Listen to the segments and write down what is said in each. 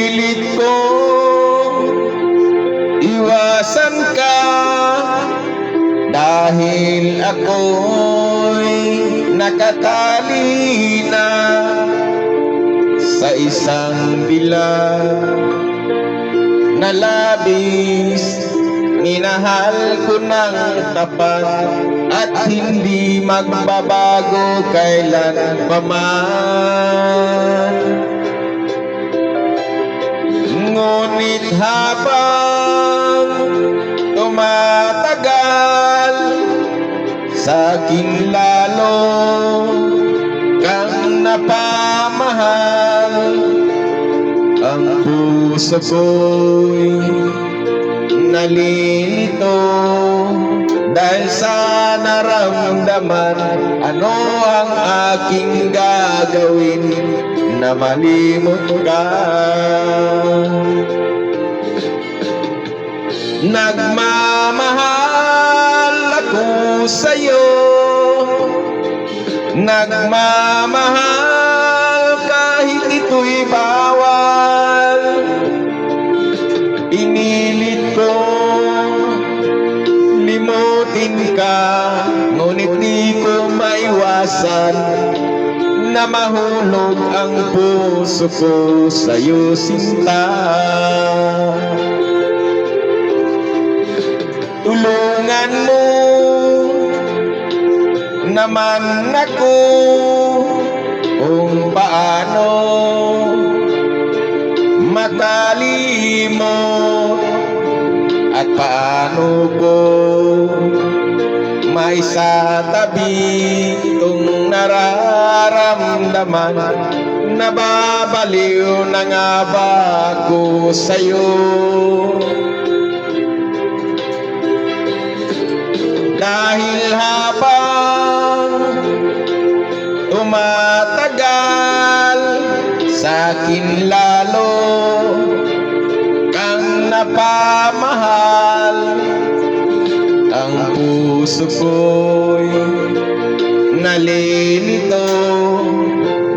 Pinilit ko iwasan ka dahil ako'y nakatali na sa isang dilag na labis. Minahal ko ng tapat at hindi magbabago kailan paman. Ngunit habang tumatagal, sa'kin lalo kang napamahal. Ang puso ko'y nalilito dahil sa naramdaman. Ano ang aking gagawin na malimot ka? Nagmamahal ako sa'yo, nagmamahal kahit ito'y bawal. Inilit ko limutin ka, ngunit di ko maiwasan na mahulog ang puso ko sa'yo, sinta. Tulungan mo naman ako kung paano makalimot at paano ko maisatabi itong nararamdaman. Nababaliw na nga ba ako sa'yo? Dahil habang tumatagal, sa'kin lalo kang napamahal. Ang puso ko'y nalilito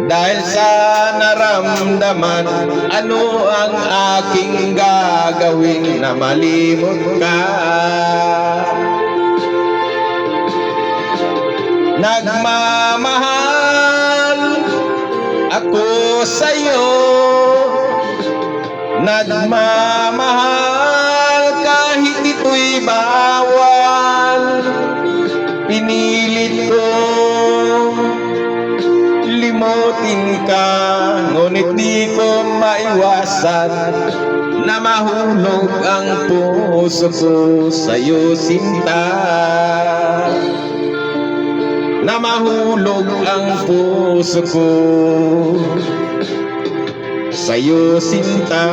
dahil sa naramdaman. Ano ang aking gagawin na malimot ka? Nagmamahal ako sa'yo, nagmamahal kahit ito'y bawal. Pinilit ko limutin ka, ngunit di ko maiwasan na mahulog ang puso ko sa'yo, sinta. Na mahulog ang puso ko sa'yo, sinta.